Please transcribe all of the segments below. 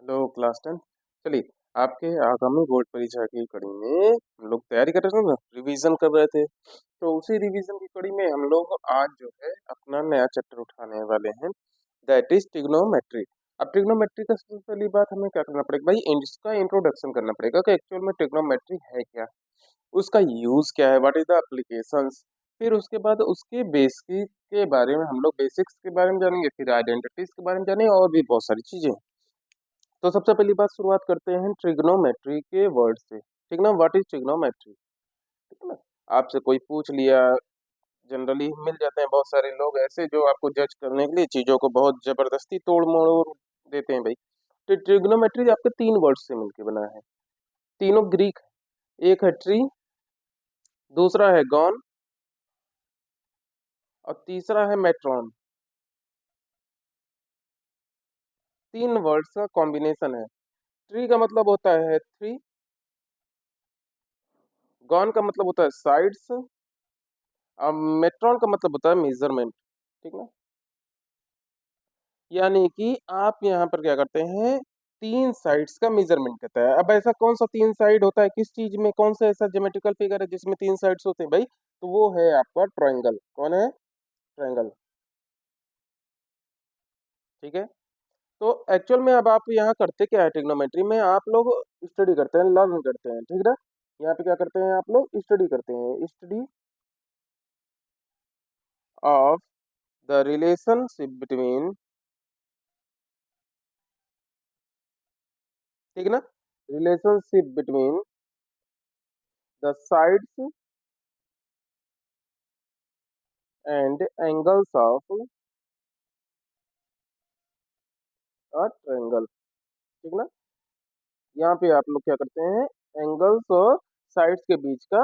Hello class 10। चलिए, आपके आगामी बोर्ड परीक्षा की कड़ी में हम लोग तैयारी कर रहे थे ना, रिवीजन कर रहे थे। तो उसी रिवीजन की कड़ी में हम लोग आज जो है अपना नया चैप्टर उठाने वाले हैं, दैट इज ट्रिग्नोमेट्री। अब ट्रिग्नोमेट्री का सबसे पहली बात हमें क्या करना पड़ेगा भाई, इसका इंट्रोडक्शन करना पड़ेगा कि एक्चुअल में ट्रिग्नोमेट्री है क्या, उसका यूज क्या है, व्हाट इज द एप्लीकेशंस। फिर उसके बाद उसके बेसिक के बारे में हम लोग बेसिक्स के बारे में जानेंगे, फिर आइडेंटिटीज के बारे में जानेंगे और भी बहुत सारी चीजें। तो सबसे पहली बात शुरुआत करते हैं ट्रिग्नोमेट्री के वर्ड से। ठीक ना, व्हाट इज ट्रिग्नोमेट्री। ठीक है ना, आपसे कोई पूछ लिया, जनरली मिल जाते हैं बहुत सारे लोग ऐसे जो आपको जज करने के लिए चीजों को बहुत जबरदस्ती तोड़ मोड़ देते हैं भाई। तो ट्रिग्नोमेट्री आपके तीन वर्ड से मिलकर बना है, तीनों ग्रीक है। एक है ट्री, दूसरा है गॉन और तीसरा है मेट्रॉन। तीन वर्ड्स का कॉम्बिनेशन है। ट्री का मतलब होता है थ्री, गॉन का मतलब होता है साइड्स, और मेट्रॉन का मतलब होता है मेजरमेंट। ठीक ना, यानी कि आप यहाँ पर क्या करते हैं, तीन साइड्स का मेजरमेंट करता है। अब ऐसा कौन सा तीन साइड होता है किस चीज में, कौन सा ऐसा ज्योमेट्रिकल फिगर है जिसमें तीन साइड्स होते हैं भाई, तो वो है आपका ट्रायंगल। कौन है, ट्रायंगल। ठीक है, तो एक्चुअल में अब आप यहाँ करते क्या है, ट्रिग्नोमेट्री में आप लोग स्टडी करते हैं, लर्न करते हैं। ठीक है ना, यहाँ पे क्या करते हैं आप लोग, स्टडी करते हैं, study of the relationship between. ठीक है ना, relationship between the sides and angles of a triangle. ठीक ना, यहाँ पे आप लोग क्या करते हैं, एंगल्स और साइड्स के बीच का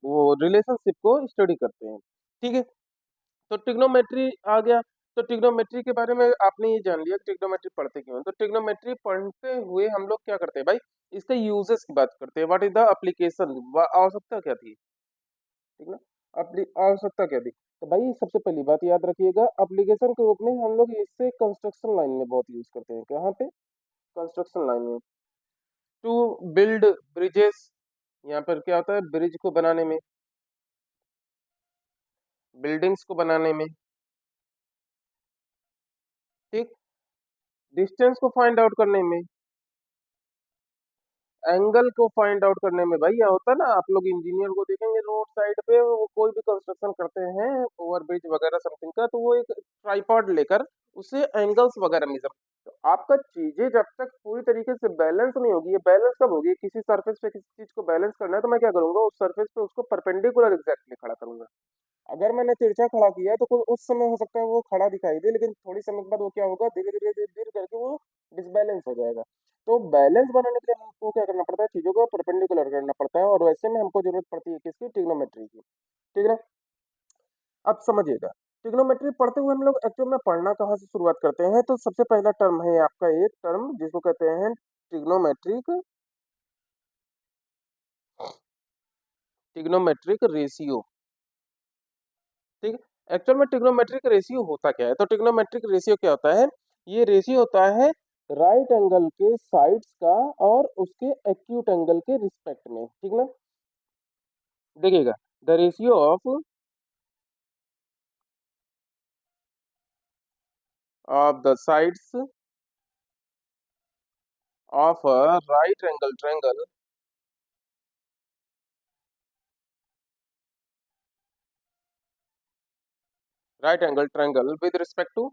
वो रिलेशनशिप को स्टडी करते हैं। ठीक है, तो ट्रिग्नोमेट्री आ गया। तो ट्रिग्नोमेट्री के बारे में आपने ये जान लिया कि ट्रिग्नोमेट्री पढ़ते क्यों हैं। तो ट्रिग्नोमेट्री पढ़ते हुए हम लोग क्या करते हैं भाई, इसके यूजेस की बात करते हैं। व्हाट इज द एप्लीकेशन, आवश्यकता क्या थी। ठीक ना, अपनी आवश्यकता क्या थी। तो भाई सबसे पहली बात याद रखिएगा, एप्लीकेशन के रूप में हम लोग इससे कंस्ट्रक्शन लाइन में बहुत यूज करते हैं। कहाँ पे, कंस्ट्रक्शन लाइन में। टू बिल्ड ब्रिजेस, यहाँ पर क्या होता है, ब्रिज को बनाने में, बिल्डिंग्स को बनाने में। ठीक, डिस्टेंस को फाइंड आउट करने में, एंगल को फाइंड आउट करने में। भाई क्या होता है ना, आप लोग इंजीनियर को देखेंगे रोड साइड पे, वो कोई भी कंस्ट्रक्शन करते हैं ओवर ब्रिज वगैरह समथिंग का, तो वो एक ट्राइपॉड लेकर उसे एंगल्स वगैरह मेजर। तो आपका चीजें जब तक पूरी तरीके से बैलेंस नहीं होगी, ये बैलेंस कब होगी, किसी सरफेस पे किसी चीज को बैलेंस करना है तो मैं क्या करूंगा, उस सरफेस पे उसको परपेंडिकुलर एग्जैक्टली खड़ा करूंगा। अगर मैंने तिरछा खड़ा किया तो कुछ उस समय हो सकता है वो खड़ा दिखाई दे, लेकिन थोड़ी समय के बाद वो क्या होगा, धीरे धीरे धीरे धीरे करके वो डिसबैलेंस हो जाएगा। तो बैलेंस बनाने के लिए हमको क्या करना पड़ता है, चीजों को परपेंडिकुलर करना पड़ता है, और वैसे में हमको जरूरत पड़ती है किसकी, ट्रिग्नोमेट्री की। ठीक है ना, अब समझिएगा, ट्रिग्नोमेट्री पढ़ते हुए हम लोग एक्चुअल में पढ़ना कहाँ से शुरुआत करते हैं। तो सबसे पहला टर्म है आपका, एक टर्म जिसको कहते हैं ट्रिग्नोमेट्रिक, ट्रिग्नोमेट्रिक रेशियो। ठीक है, एक्चुअल में ट्रिग्नोमेट्रिक रेशियो होता क्या है, तो ट्रिग्नोमेट्रिक रेशियो क्या होता है, ये रेशियो होता है राइट एंगल के साइड्स का और उसके एक्यूट एंगल के रिस्पेक्ट में। ठीक ना, देखिएगा, the ratio of the sides of a right angle triangle, right angle triangle with respect to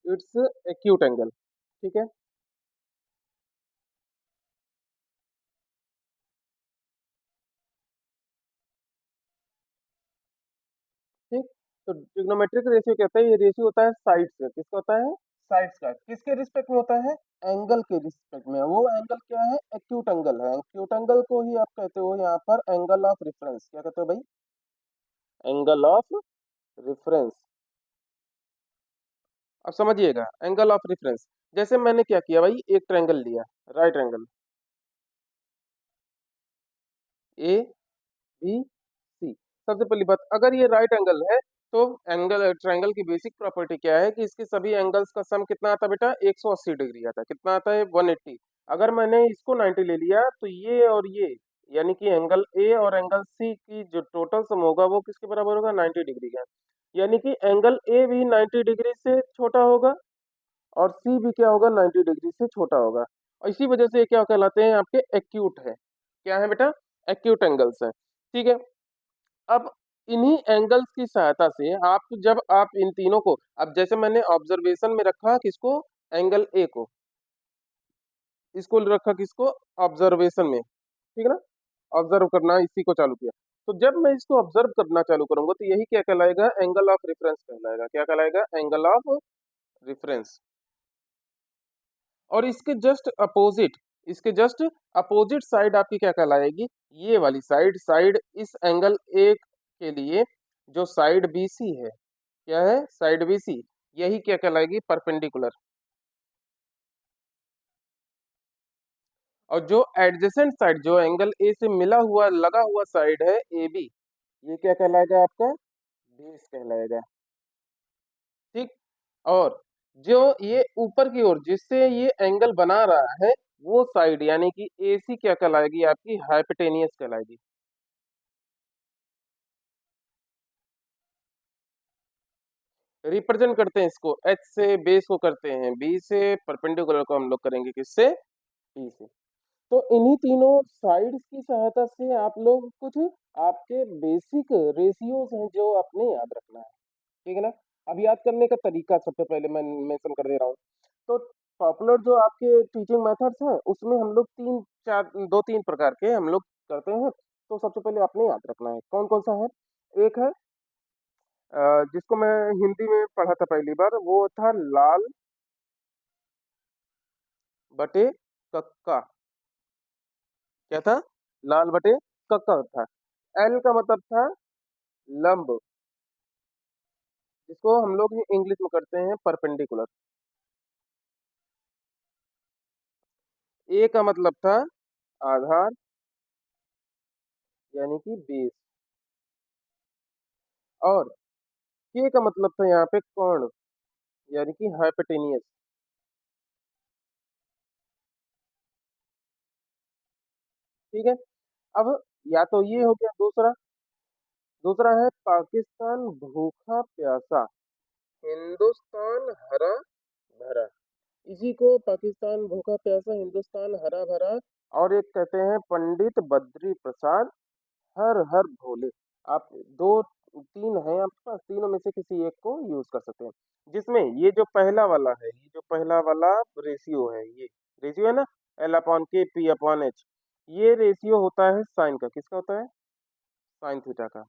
its acute angle. ठीक है, ठीक, तो ट्रिग्नोमेट्रिक रेशियो कहते हैं, ये रेशियो होता है साइड्स का, किसका होता है, साइड्स का, किसके रिस्पेक्ट में होता है, एंगल के रिस्पेक्ट में। वो एंगल क्या है, एक्यूट एंगल है। एक्यूट एंगल को ही आप कहते हो यहाँ पर एंगल ऑफ रेफरेंस। क्या कहते हो भाई, एंगल ऑफ रेफरेंस। अब समझिएगा, एंगल ऑफ रेफरेंस, जैसे मैंने क्या किया भाई, एक ट्रायंगल लिया, right angle A B C. सबसे पहली बात, अगर ये राइट एंगल है तो एंगल ट्रायंगल की बेसिक प्रॉपर्टी क्या है कि इसके सभी एंगल्स का सम कितना आता है बेटा, 180 डिग्री आता है। कितना आता है, 180। अगर मैंने इसको 90 ले लिया तो ये और ये यानी कि एंगल ए और एंगल सी की जो टोटल सम होगा वो किसके बराबर होगा, 90 डिग्री का। यानी कि एंगल ए भी 90 डिग्री से छोटा होगा और सी भी क्या होगा, 90 डिग्री से छोटा होगा। और इसी वजह से ये क्या कहलाते हैं, आपके एक्यूट है। क्या है बेटा, एक्यूट एंगल्स है। ठीक है। अब इन्हीं एंगल्स की सहायता से आप जब आप इन तीनों को, अब जैसे मैंने ऑब्जर्वेशन में रखा किसको, एंगल ए को, इसको रखा किसको, ऑब्जर्वेशन में, ठीक है ना, ऑब्जर्व करना इसी को चालू किया। तो जब मैं इसको ऑब्जर्व करना चालू करूंगा तो यही क्या कहलाएगा, एंगल ऑफ रेफरेंस कहलाएगा। क्या कहलाएगा, एंगल ऑफ रेफरेंस। और इसके जस्ट अपोजिट साइड आपकी क्या कहलाएगी, ये वाली साइड, साइड इस एंगल ए के लिए जो साइड बीसी है, क्या है, साइड बीसी, यही क्या कहलाएगी, परपेंडिकुलर। और जो एडजेसेंट साइड, जो एंगल ए से मिला हुआ लगा हुआ साइड है ए बी, ये क्या कहलाएगा आपका, बेस कहलाएगा। ठीक। और जो ये ऊपर की ओर जिससे ये एंगल बना रहा है वो साइड यानी कि ए सी क्या कहलाएगी, आपकी हाइपोटेनियस कहलाएगी। रिप्रेजेंट करते हैं इसको, एच से बेस को करते हैं बी से, परपेंडिकुलर को हम लोग करेंगे किससे, बी से। तो इन्हीं तीनों साइड्स की सहायता से आप लोग कुछ आपके बेसिक रेशियोज हैं जो आपने याद रखना है। ठीक है ना। अब याद करने का तरीका सबसे पहले मैं मेंशन कर दे रहा हूँ। तो पॉपुलर जो आपके टीचिंग मेथड्स हैं उसमें हम लोग दो तीन प्रकार के हम लोग करते हैं। तो सबसे पहले आपने याद रखना है कौन कौन सा है। एक है जिसको मैं हिंदी में पढ़ा था पहली बार, वो था लाल बटे कक्का। क्या था, लाल बटे कक्का था। एल का मतलब था लंब, जिसको हम लोग इंग्लिश में करते हैं परपेंडिकुलर। ए का मतलब था आधार यानी कि बेस। और के का मतलब था यहाँ पे कर्ण यानी कि हाइपोटेनियस। ठीक है। अब या तो ये हो गया, दूसरा दूसरा है पाकिस्तान भूखा प्यासा, हिंदुस्तान हरा भरा। इसी को पाकिस्तान भूखा प्यासा, हिंदुस्तान हरा भरा। और एक कहते हैं पंडित बद्री प्रसाद हर हर भोले। आप दो तीन हैं आपके पास, तीनों में से किसी एक को यूज कर सकते हैं। जिसमें ये जो पहला वाला है, ये जो पहला वाला रेशियो है, ये रेशियो है ना, एल अपॉन के पी अपॉन एच, ये रेशियो होता है साइन का। किसका होता है, साइन थीटा का।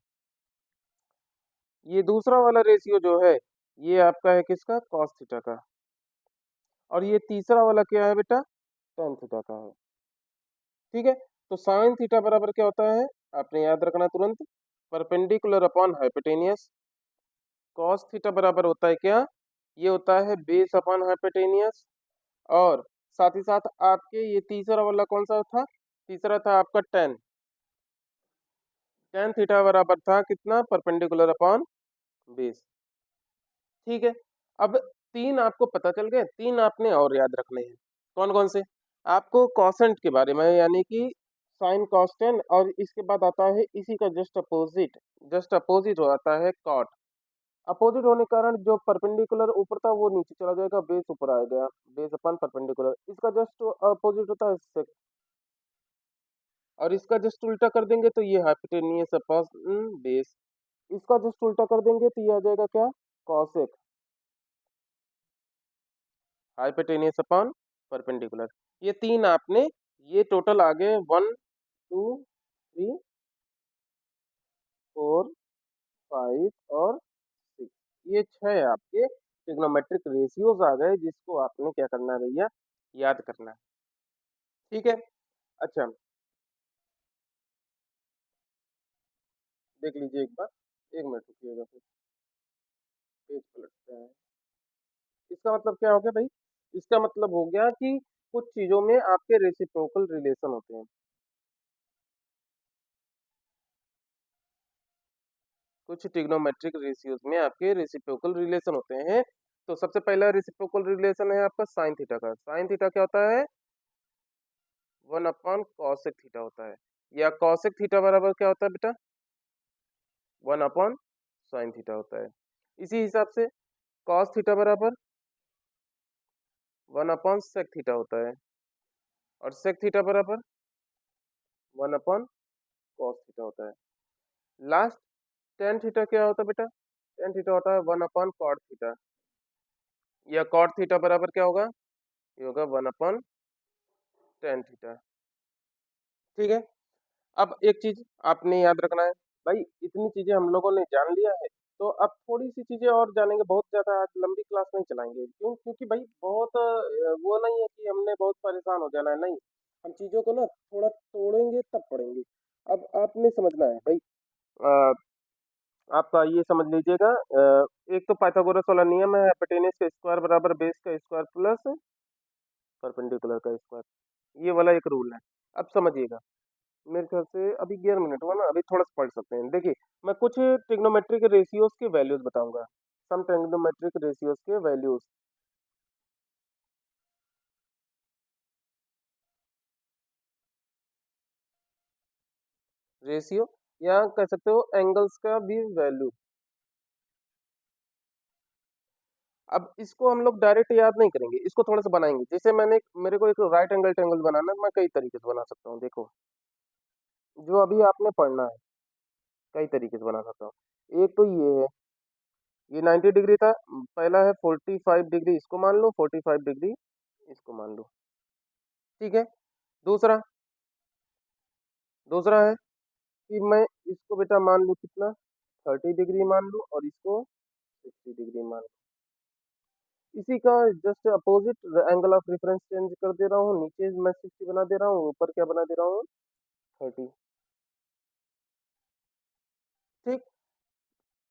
ये दूसरा वाला रेशियो जो है ये आपका है किसका, कॉस थीटा का। और ये तीसरा वाला क्या है बेटा, टेन थीटा का है। ठीक है। तो साइन थीटा बराबर क्या होता है, आपने याद रखना तुरंत, perpendicular upon hypotenuse. Cos theta बराबर होता है क्या, ये होता है बेस अपॉन हाइपोटेनियस। और साथ ही साथ आपके ये तीसरा वाला कौन सा था, तीसरा था आपका टेन। टेन थीटा बराबर था कितना, परपेंडिकुलर अपॉन बेस। ठीक है। अब तीन आपको पता चल गए, तीन आपने और याद रखने हैं। कौन कौन से, आपको कॉसेंट के बारे में यानी कि साइन कॉस्टेंट, और इसके बाद आता है इसी का जस्ट अपोजिट हो जाता है कॉट। अपोजिट होने के कारण जो परपेंडिकुलर ऊपर था वो नीचे चला जाएगा, बेस ऊपर आएगा, बेस अपन परपेंडिकुलर। इसका जस्ट अपोजिट होता है sec। और इसका जस्ट उल्टा कर देंगे तो ये हाइपोटेनियस अपॉन बेस। इसका जस्ट उल्टा कर देंगे तो ये आ जाएगा क्या, कॉसेक, हाइपोटेनियस अपॉन परपेंडिकुलर। ये तीन आपने, ये टोटल आ गए 1 2 3 4 5 और 6। ये छह आपके ट्रिग्नोमेट्रिक रेशियोज आ गए जिसको आपने क्या करना है भैया, याद करना है। ठीक है। अच्छा, देख लीजिए एक बार, एक मिनट रुकिएगा, फिर पेज पलटते हैं। इसका मतलब क्या हो गया भाई, इसका मतलब हो गया कि कुछ चीजों में आपके रेसिप्रोकल रिलेशन होते हैं। कुछ ट्रिग्नोमेट्रिक रेशियोज में आपके रेसिप्रोकल रिलेशन होते हैं। तो सबसे पहला रेसिप्रोकल रिलेशन है आपका साइन थीटा का। साइन थीटा क्या होता है? 1/cosec थीटा होता है। या cosec थीटा बराबर क्या होता है बेटा? 1/sin थीटा होता है। इसी हिसाब से cos थीटा बराबर 1/sec थीटा होता है। और sec थीटा बराबर 1/cos थीटा होता है। लास्ट tan थीटा क्या होता है बेटा? tan थीटा होता है 1/cot थीटा। या cot थीटा बराबर क्या होगा? ये होगा 1/tan थीटा। ठीक है। अब एक चीज आपने याद रखना है, भाई इतनी चीजें हम लोगों ने जान लिया है, तो अब थोड़ी सी चीजें और जानेंगे। बहुत ज्यादा आज लंबी क्लास नहीं चलाएंगे, क्यों? क्योंकि भाई बहुत वो नहीं है कि हमने बहुत परेशान हो जाना है, नहीं। हम चीजों को ना थोड़ा तोड़ेंगे तब पढ़ेंगे। अब आपने समझना है भाई, अ, आपका ये समझ लीजिएगा, एक तो पाइथागोरस वाला नियम है, हाइपोटेनस का स्क्वायर बराबर बेस का स्क्वायर प्लस परपेंडिकुलर का स्क्वायर, ये वाला एक रूल है। अब समझिएगा, मेरे ख्याल से अभी 11 मिनट हुआ ना, अभी थोड़ा सा पढ़ सकते हैं। देखिए, मैं कुछ ट्रिग्नोमेट्रिक रेशियोज के वैल्यूज बताऊंगा। सम ट्रिग्नोमेट्रिक रेशियोज के वैल्यूज। रेशियो या कह सकते हो एंगल्स का भी वैल्यू। अब इसको हम लोग डायरेक्ट याद नहीं करेंगे, इसको थोड़ा सा बनाएंगे। जैसे मेरे को एक राइट एंगल ट्रायंगल बनाना है, मैं कई तरीके से बना सकता हूँ। देखो, जो अभी आपने पढ़ना है, कई तरीके से बना सकता हूँ। एक तो ये है, ये 90 डिग्री था। पहला है 45 डिग्री, इसको मान लो। 45 डिग्री इसको मान लो। ठीक है। दूसरा दूसरा है कि मैं इसको बेटा मान लूँ कितना, 30 डिग्री मान लूँ, और इसको 60 डिग्री मान लूँ। इसी का just opposite angle of reference change कर दे रहा हूँ। नीचे मैं 60 बना दे रहा हूँ, ऊपर क्या बना दे रहा हूँ? 30। ठीक।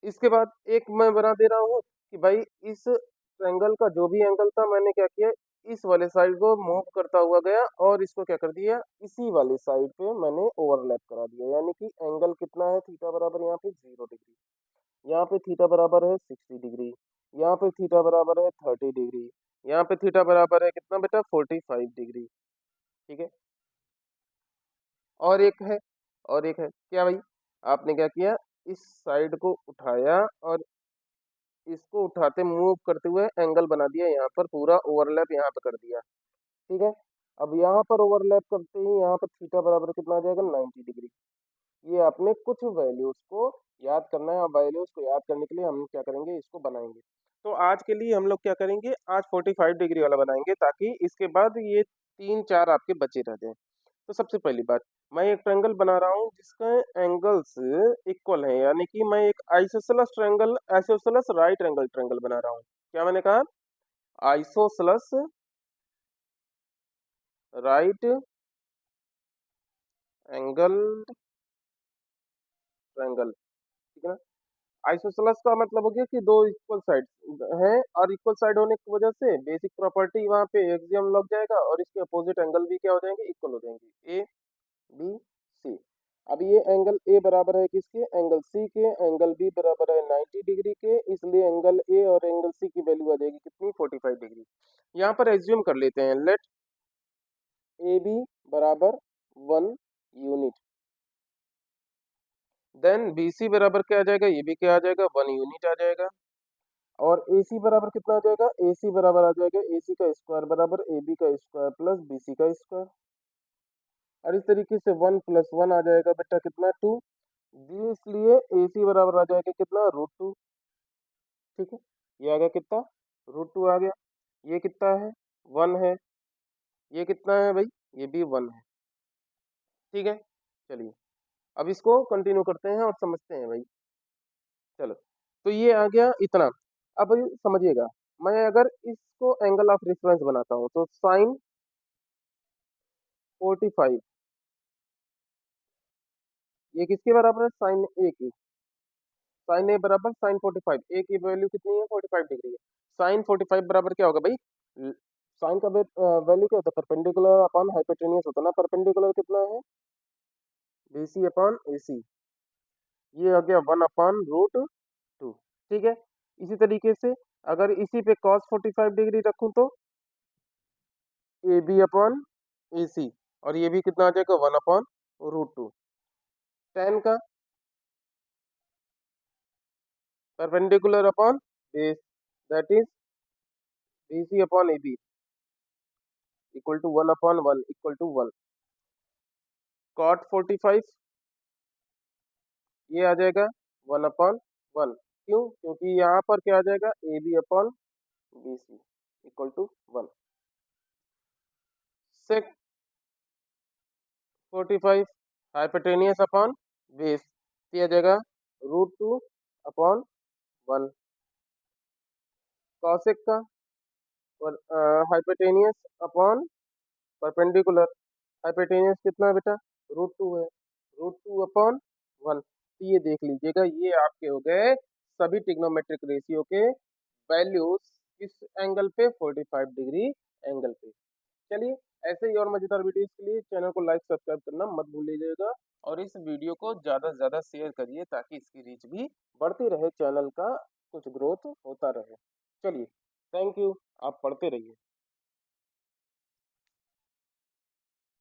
इसके बाद एक मैं बना दे रहा हूँ कि भाई इस ट्रायंगल का जो भी एंगल था, मैंने क्या किया, इस वाले साइड को मूव करता हुआ गया और इसको क्या कर दिया, इसी वाले साइड पे मैंने ओवरलैप करा दिया। यानी कि एंगल कितना है थीटा बराबर, यहाँ पे 0 डिग्री, यहाँ पे थीटा बराबर है 60 डिग्री, यहाँ पे थीटा बराबर है 30 डिग्री, यहाँ पे थीटा बराबर है कितना बेटा, 45 डिग्री। ठीक है। और एक है, और एक है क्या भाई, आपने क्या किया, इस साइड को उठाया और इसको उठाते मूव करते हुए एंगल बना दिया, यहाँ पर पूरा ओवरलैप यहाँ पे कर दिया। ठीक है। अब यहाँ पर ओवरलैप करते ही यहाँ पर थीटा बराबर कितना आ जाएगा, 90 डिग्री। ये आपने कुछ वैल्यूज को याद करना है, और वैल्यूज को याद करने के लिए हम क्या करेंगे, इसको बनाएंगे। तो आज के लिए हम लोग क्या करेंगे, आज 45 डिग्री वाला बनाएंगे, ताकि इसके बाद ये तीन चार आपके बचे रह जाए। तो सबसे पहली बात, मैं एक ट्रायंगल बना रहा हूँ जिसका एंगल्स इक्वल है, यानी कि मैं एक isosceles triangle, isosceles right angle triangle बना रहा हूँ। क्या मैंने कहा? Isosceles right angle triangle. ठीक है ना। आइसोसेलेस का मतलब हो गया कि दो इक्वल साइड हैं, और इक्वल साइड होने की वजह से बेसिक प्रॉपर्टी वहां पे एक्सियम लग जाएगा, और इसके अपोजिट एंगल भी क्या हो जाएंगे, इक्वल हो जाएंगे। A B C. अब ये एंगल ए बराबर है किसके, एंगल सी के। एंगल बी बराबर है 90 डिग्री के, इसलिए एंगल ए और एंगल सी की वैल्यू आ जाएगी कितनी, 45 डिग्री। यहाँ पर एज्यूम कर लेते हैं, लेट ए बी बराबर 1 यूनिट, देन बी सी बराबर क्या आ जाएगा, ये भी क्या आ जाएगा, 1 यूनिट आ जाएगा। और ए सी बराबर कितना आ जाएगा, ए सी बराबर आ जाएगा ए सी का स्क्वायर बराबर ए बी का स्क्वायर प्लस बी सी का स्क्वायर। और इस तरीके से 1 + 1 आ जाएगा बेटा कितना, 2। जी, इसलिए ए सी बराबर आ जाएगा कितना, √2। ठीक है। ये आ गया कितना, √2 आ गया। ये कितना है, 1 है। ये कितना है भाई, ये भी 1 है। ठीक है। चलिए, अब इसको कंटिन्यू करते हैं और समझते हैं भाई। चलो, तो ये आ गया इतना। अब समझिएगा, मैं अगर इसको एंगल ऑफ रेफरेंस बनाता हूँ, तो साइन 45, ये किसके बराबर है, साइन ए की। साइन ए बराबर साइन 45, ए की वैल्यू कितनी है, 45 डिग्री है। साइन 45 बराबर क्या होगा भाई, साइन का वैल्यू क्या होता है, परपेंडिकुलर अपॉन हाइपोटेन्यूज होता है ना। परपेंडिकुलर कितना है, बी सी अपॉन ए सी। ये आ गया 1/√2। ठीक है, इसी तरीके से अगर इसी पे cos 45 डिग्री रखूं तो AB/AC, और ये भी कितना आ जाएगा 1/√2। tan का perpendicular upon base, that is BC/AB equal to 1/1 equal to 1। cot 45 ये आ जाएगा 1/1। क्यों? क्योंकि यहाँ पर क्या आ जाएगा AB/BC equal to 1। sec 45 hypotenuse upon base, ये आ जाएगा √2/1। cosec का हाइपोटेनियस अपॉन परपेंडिकुलर, हाइपोटेनियस कितना है बेटा √2 है, √2/1। तो ये देख लीजिएगा, ये आपके हो गए सभी ट्रिग्नोमेट्रिक रेशियो के वैल्यूज किस एंगल पे 45 डिग्री एंगल पे। चलिए, ऐसे ही और मजेदार वीडियोस के लिए चैनल को लाइक सब्सक्राइब करना मत भूलिएगा, और इस वीडियो को ज़्यादा से ज़्यादा शेयर करिए ताकि इसकी रीच भी बढ़ती रहे, चैनल का कुछ ग्रोथ होता रहे। चलिए, थैंक यू, आप पढ़ते रहिए।